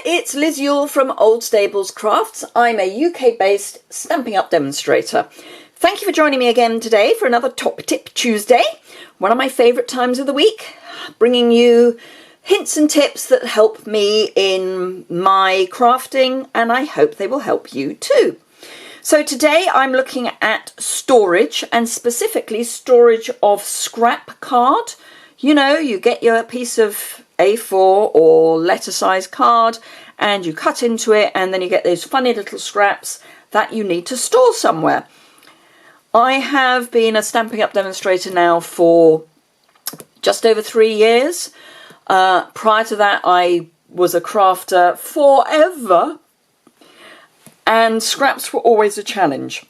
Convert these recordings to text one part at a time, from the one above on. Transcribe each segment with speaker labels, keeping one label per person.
Speaker 1: it's Liz Yuille from Old Stables Crafts. I'm a UK-based Stampin' Up! Demonstrator. Thank you for joining me again today for another Top Tip Tuesday, one of my favourite times of the week, bringing you hints and tips that help me in my crafting, and I hope they will help you too. So today I'm looking at storage, and specifically storage of scrap card. You know, you get your piece of A4 or letter size card and you cut into it, and then you get those funny little scraps that you need to store somewhere. I have been a Stampin' Up! Demonstrator now for just over 3 years. Prior to that I was a crafter forever, and scraps were always a challenge.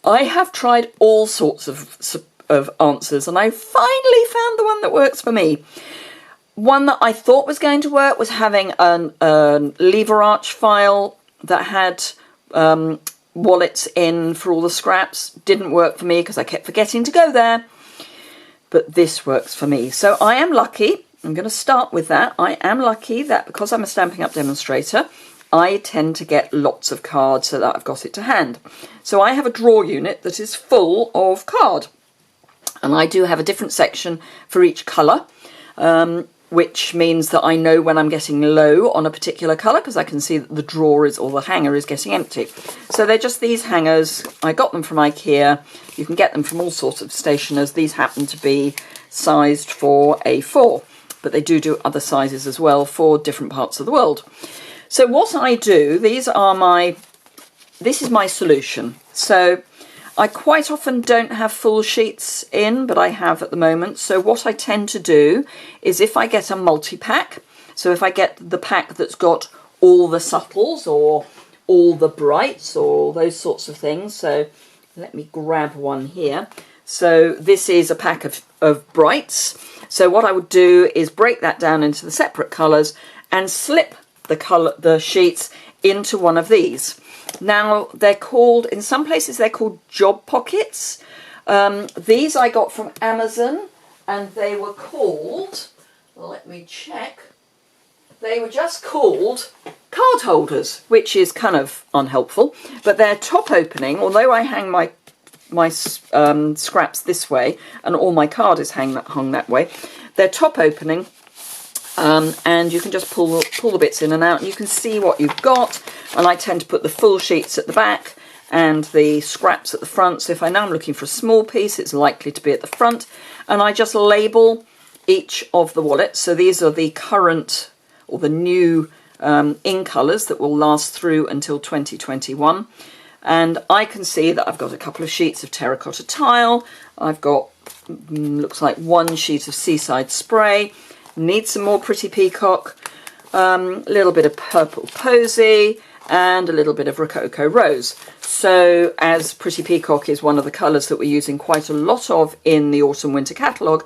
Speaker 1: I have tried all sorts of answers, and I finally found the one that works for me. One that I thought was going to work was having a lever arch file that had wallets in for all the scraps. Didn't work for me because I kept forgetting to go there, but this works for me. So I am lucky, I'm going to start with that, I am lucky that because I'm a Stampin' Up! Demonstrator, I tend to get lots of cards so that I've got it to hand. So I have a drawer unit that is full of card, and I do have a different section for each colour, which means that I know when I'm getting low on a particular colour, because I can see that the drawer is, or the hanger is getting empty. So they're just these hangers. I got them from IKEA. You can get them from all sorts of stationers. These happen to be sized for A4, but they do other sizes as well for different parts of the world. So what I do, this is my solution. So I quite often don't have full sheets in, but I have at the moment. So what I tend to do is, if I get a multi-pack, so if I get the pack that's got all the subtles or all the brights or those sorts of things. So let me grab one here. So this is a pack of brights. So what I would do is break that down into the separate colours and slip the sheets into one of these. Now they're called, in some places they're called job pockets. These I got from Amazon, and they were called, let me check, they were just called card holders, which is kind of unhelpful, but they're top opening. Although I hang my scraps this way and all my card is hung that way, they're top opening. And you can just pull the bits in and out, and you can see what you've got. And I tend to put the full sheets at the back and the scraps at the front. So if I know I'm looking for a small piece, it's likely to be at the front. And I just label each of the wallets. So these are the current or the new in colours that will last through until 2021. And I can see that I've got a couple of sheets of terracotta tile. I've got, looks like, one sheet of seaside spray. Need some more Pretty Peacock, a little bit of purple posy, and a little bit of Rococo Rose. So as Pretty Peacock is one of the colours that we're using quite a lot of in the autumn winter catalogue,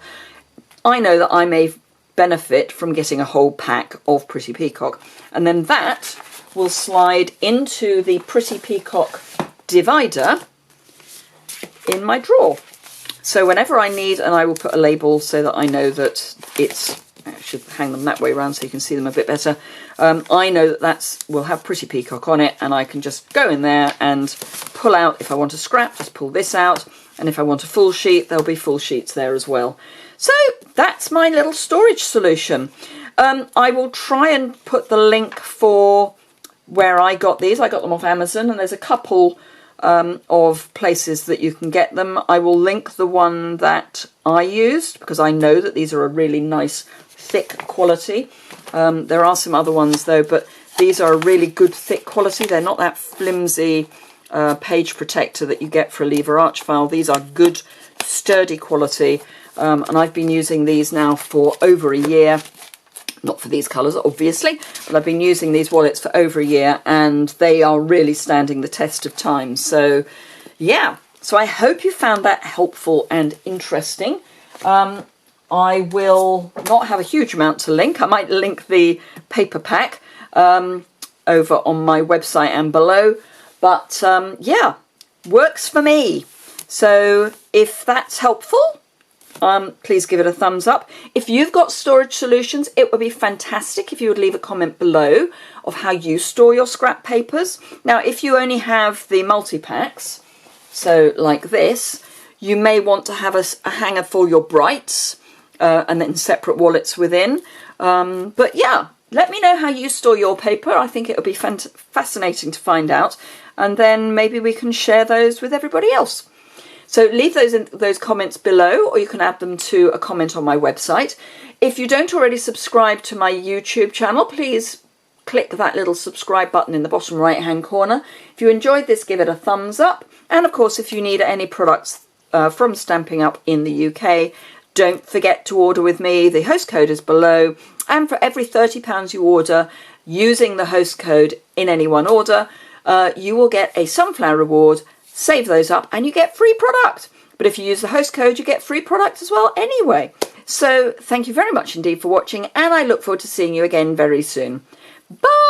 Speaker 1: I know that I may benefit from getting a whole pack of Pretty Peacock. And then that will slide into the Pretty Peacock divider in my drawer. So whenever I need, and I will put a label so that I know that it's, I should hang them that way around so you can see them a bit better. I know that will have Pretty Peacock on it, and I can just go in there and pull out. If I want a scrap, just pull this out, and if I want a full sheet, there'll be full sheets there as well. So that's my little storage solution. I will try and put the link for where I got these. I got them off Amazon, and there's a couple of places that you can get them. I will link the one that I used because I know that these are a really nice thick quality. There are some other ones though, but these are a really good thick quality. They're not that flimsy page protector that you get for a lever arch file. These are good sturdy quality, and I've been using these now for over a year. Not for these colours, obviously, but I've been using these wallets for over a year, and they are really standing the test of time. So, yeah. So I hope you found that helpful and interesting. I will not have a huge amount to link. I might link the paper pack over on my website and below. But, yeah, works for me. So if that's helpful, please give it a thumbs up. If you've got storage solutions, it would be fantastic if you would leave a comment below of how you store your scrap papers. Now, if you only have the multi-packs, so like this, you may want to have a hanger for your brights and then separate wallets within. But yeah, let me know how you store your paper. I think it would be fascinating to find out. And then maybe we can share those with everybody else. So leave those comments below, or you can add them to a comment on my website. If you don't already subscribe to my YouTube channel, please click that little subscribe button in the bottom right hand corner. If you enjoyed this, give it a thumbs up. And of course, if you need any products from Stamping Up in the UK, don't forget to order with me. The host code is below. And for every £30 you order using the host code in any one order, you will get a sunflower reward. Save those up and you get free product. But if you use the host code, you get free product as well anyway. So thank you very much indeed for watching, and I look forward to seeing you again very soon. Bye!